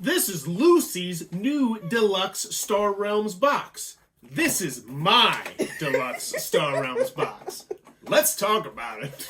This is Lucy's new Deluxe Star Realms box. This is my Deluxe Star Realms box. Let's talk about it.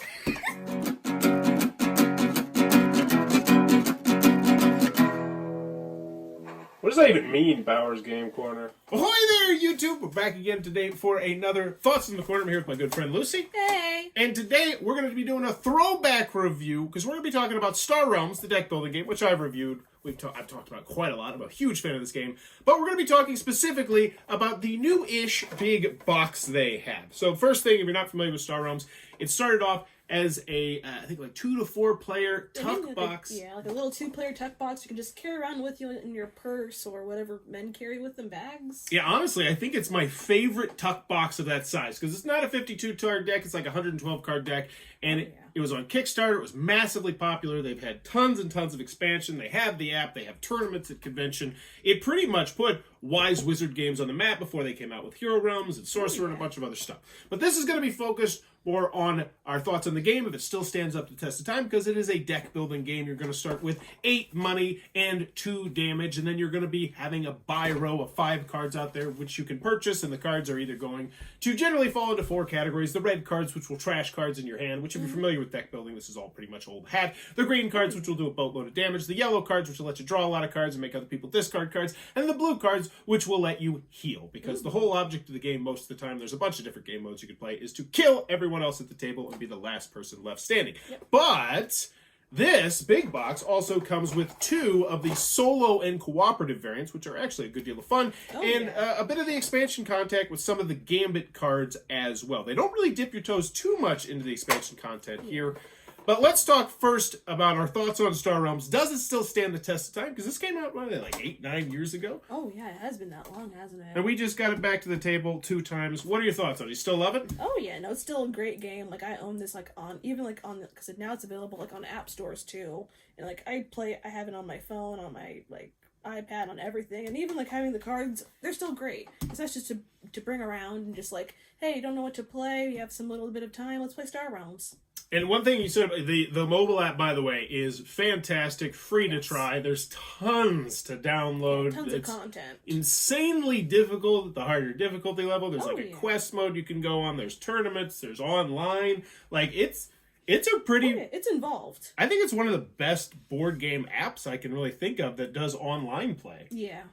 What does that even mean, Bowers Game Corner? Ahoy there, YouTube! We're back again today for another Thoughts in the Corner. I'm here with my good friend Lucy. Hey! And today we're going to be doing a throwback review because we're going to be talking about Star Realms, the deck building game, which I've reviewed. I've talked about quite a lot. I'm a huge fan of this game. But we're going to be talking specifically about the new-ish big box they have. So first thing, if you're not familiar with Star Realms, it started off as a, I think, like 2 to 4 player tuck box. Like a little 2-player tuck box you can just carry around with you in your purse or whatever men carry with them, bags. Yeah, honestly, I think it's my favorite tuck box of that size because it's not a 52 card deck, it's like a 112 card deck, and it was on Kickstarter. It was massively popular. They've had tons and tons of expansion. They have the app. They have tournaments at convention. It pretty much put Wise Wizard games on the map before they came out with Hero Realms and Sorcerer and a bunch of other stuff. But this is going to be focused more on our thoughts on the game, if it still stands up to the test of time, because it is a deck building game. You're going to start with 8 money and 2 damage, and then you're going to be having a buy row of 5 cards out there, which you can purchase, and the cards are either going to generally fall into 4 categories. The red cards, which will trash cards in your hand, which if you're familiar with deck building, this is all pretty much old hat. The green cards, which will do a boatload of damage. The yellow cards, which will let you draw a lot of cards and make other people discard cards. And the blue cards, which will let you heal, because the whole object of the game most of the time, there's a bunch of different game modes you can play, is to kill everyone else at the table and be the last person left standing. Yep. But this big box also comes with 2 of the solo and cooperative variants, which are actually a good deal of fun, a bit of the expansion content with some of the Gambit cards as well. They don't really dip your toes too much into the expansion content here. But let's talk first about our thoughts on Star Realms. Does it still stand the test of time? Because this came out, like 8-9 years ago. Oh, yeah, it has been that long, hasn't it? And we just got it back to the table 2 times. What are your thoughts on it? You still love it? Oh, yeah, no, it's still a great game. Like, I own this, because now it's available, like, on app stores, too. And, like, I have it on my phone, on my, like, iPad, on everything. And even, like, having the cards, they're still great. Because that's just to bring around and just, like, hey, you don't know what to play, you have some little bit of time, let's play Star Realms. And one thing you said, the mobile app, by the way, is fantastic, free to try. There's tons to download. Tons of content. Insanely difficult at the harder difficulty level. There's a quest mode you can go on. There's tournaments. There's online. Like, it's a pretty... it's involved. I think it's one of the best board game apps I can really think of that does online play. Yeah.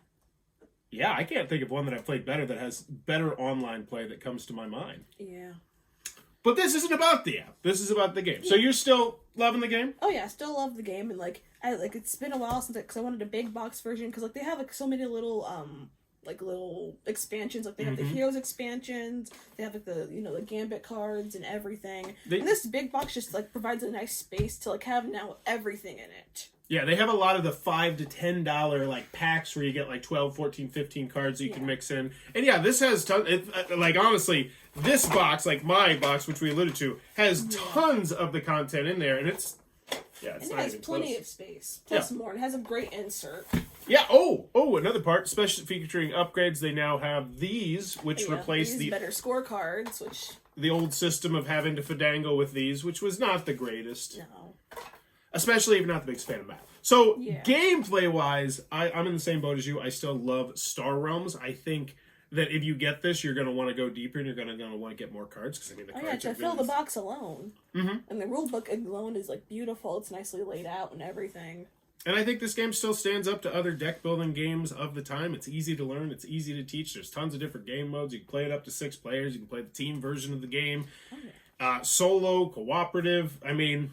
Yeah, I can't think of one that I've played better that has better online play that comes to my mind. Yeah. But this isn't about the app. This is about the game. So you're still loving the game? Oh yeah, I still love the game, and it's been a while since because I wanted a big box version because they have so many little little expansions. Like they have the Heroes expansions, they have the Gambit cards and everything. And this big box just provides a nice space to have now everything in it. Yeah, they have a lot of the $5 to $10 packs where you get 12, 14, 15 cards that you can mix in. And yeah, this has tons. Honestly, this box, my box, which we alluded to, has tons of the content in there, and it's it has plenty of space. Plus more. It has a great insert. Yeah. Oh, another part, especially featuring upgrades. They now have these, which replace the better scorecards, which the old system of having to fandangle with these, which was not the greatest. No. Especially if you're not the biggest fan of math. So, gameplay-wise, I'm in the same boat as you. I still love Star Realms. I think that if you get this, you're going to want to go deeper, and you're going to want to get more cards. Because the cards to fill the box alone. And the rulebook alone is, beautiful. It's nicely laid out and everything. And I think this game still stands up to other deck-building games of the time. It's easy to learn. It's easy to teach. There's tons of different game modes. You can play it up to 6 players. You can play the team version of the game. Oh, yeah. Solo, cooperative. I mean,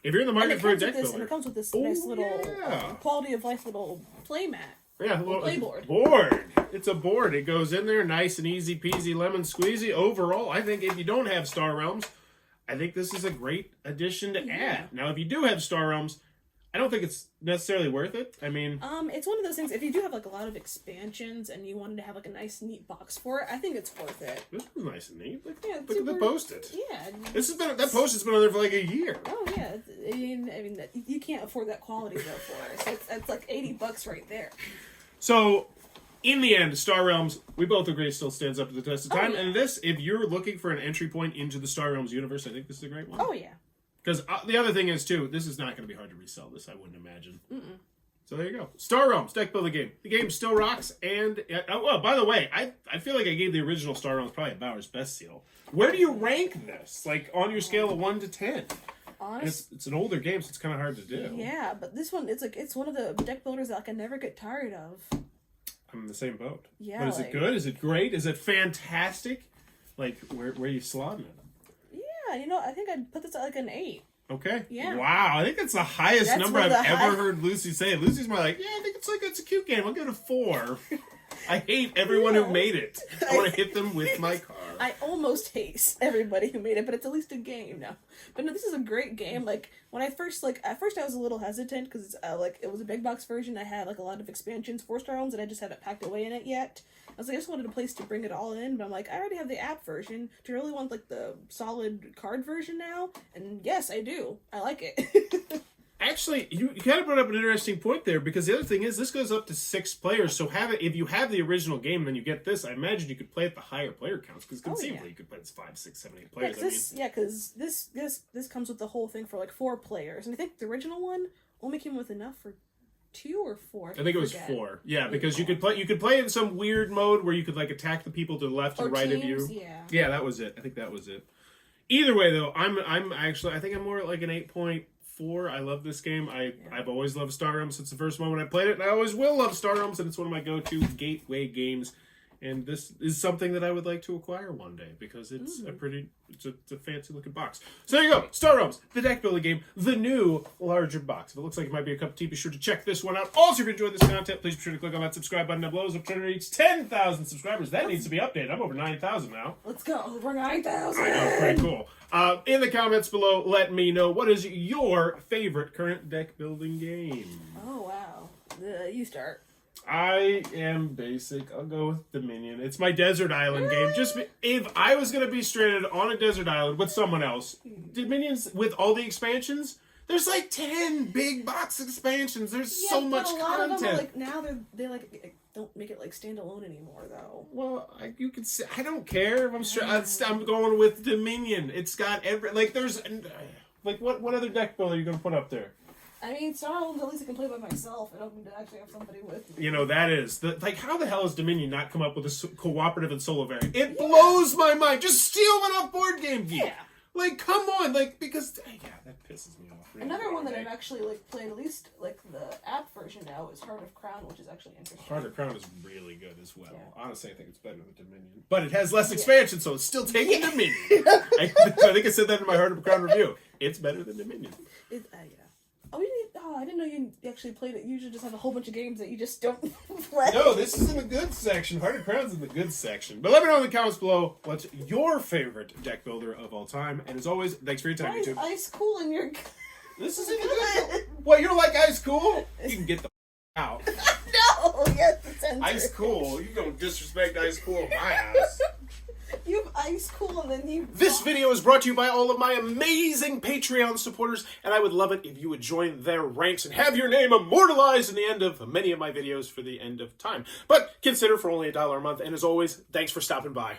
if you're in the market for a deck builder. And it comes with this nice little quality of life little play mat. Yeah, little play board. It's a board. It goes in there nice and easy peasy lemon squeezy. Overall, I think if you don't have Star Realms, I think this is a great addition to add. Now, if you do have Star Realms, I don't think it's necessarily worth it. I mean... it's one of those things, if you do have, a lot of expansions and you wanted to have, a nice, neat box for it, I think it's worth it. This was nice and neat. Look at super, the Post-it. Yeah. That Post-it's been on there for, a year. Oh, yeah. I mean, you can't afford that quality, though, for it. So it's $80 right there. So, in the end, Star Realms, we both agree, still stands up to the test of time. And this, if you're looking for an entry point into the Star Realms universe, I think this is a great one. Oh, yeah. Because the other thing is, too, this is not going to be hard to resell this, I wouldn't imagine. So there you go. Star Realms deck building game. The game still rocks. And by the way, I feel like I gave the original Star Realms probably a Bauer's Best seal. Where do you rank this? Like on your scale of 1 to 10? It's an older game, so it's kind of hard to do. Yeah, but this one, it's one of the deck builders that I never get tired of. I'm in the same boat. Yeah. But is it good? Is it great? Is it fantastic? Like where are you slotting it? Yeah, I think I'd put this at like an 8. Okay. Yeah. Wow, I think that's the highest number I've ever heard Lucy say. Lucy's more like, I think it's a cute game. I'll give it a 4. I hate everyone who made it. I want to hit them with my car. I almost hate everybody who made it, but it's at least a game now. But no, this is a great game. Like when at first I was a little hesitant because it was a big box version. I had like a lot of expansions for Star Realms and I just haven't packed away in it yet. I was like, I just wanted a place to bring it all in, but I'm like, I already have the app version. Do you really want like the solid card version now? And yes, I do. I like it. Actually, you kind of brought up an interesting point there, because the other thing is this goes up to 6 players. So if you have the original game and then you get this, I imagine you could play at the higher player counts, because conceivably you could play this 5, 6, 7, 8 players. Because this comes with the whole thing for like 4 players, and I think the original one only came with enough for 2 or 4. I think it was 4. Yeah, because you could play in some weird mode where you could like attack the people to the left and right of you. Yeah, that was it. I think that was it. Either way, though, I think I'm more at like an 8.4. I love this game. I've always loved Star Realms since the first moment I played it, and I always will love Star Realms, and it's one of my go-to gateway games. And this is something that I would like to acquire one day, because it's a fancy looking box. So there you go, Star Realms, the deck building game, the new larger box. If it looks like it might be a cup of tea, be sure to check this one out. Also, if you enjoyed this content, please be sure to click on that subscribe button down below. As I'm trying to reach 10,000 subscribers. That needs to be updated. I'm over 9,000 now. Let's go. We're 9,000. I know, it's pretty cool. In the comments below, let me know, what is your favorite current deck building game? Oh, wow. You start. I am basic. I'll go with Dominion. It's my desert island game. Just if I was going to be stranded on a desert island with someone else, Dominion's with all the expansions, there's like 10 big box expansions. There's so much content. A lot of them are like, now they like don't make it like standalone anymore though. Well, you could say I don't care if I'm going with Dominion. It's got there's what other deck builder are you going to put up there? I mean, Star Realms, at least I can play by myself. I don't need to actually have somebody with me. That is how the hell has Dominion not come up with a cooperative and solo variant? It blows my mind. Just steal one off Board Game Geek. Yeah. Come on, because that pisses me off. Really. Another one that I've actually played, at least the app version now, is Heart of Crown, which is actually interesting. Heart of Crown is really good as well. Yeah. Honestly, I think it's better than Dominion, but it has less expansion, so it's still taking Dominion. I think I said that in my Heart of Crown review. It's better than Dominion. Yeah. I didn't know you actually played it. You usually just have a whole bunch of games that you just don't play. No, this is in the good section. Heart of Crown's in the good section. But let me know in the comments below what's your favorite deck builder of all time. And as always, thanks for your time, YouTube. Ice Cool in your... This is in the good... What, you don't like Ice Cool? You can get the out. No! Yes, it's censored. Ice Cool? You don't disrespect Ice Cool in my house. You have Ice Cool and then you... This video is brought to you by all of my amazing Patreon supporters, and I would love it if you would join their ranks and have your name immortalized in the end of many of my videos for the end of time. But consider for only $1 a month, and as always, thanks for stopping by.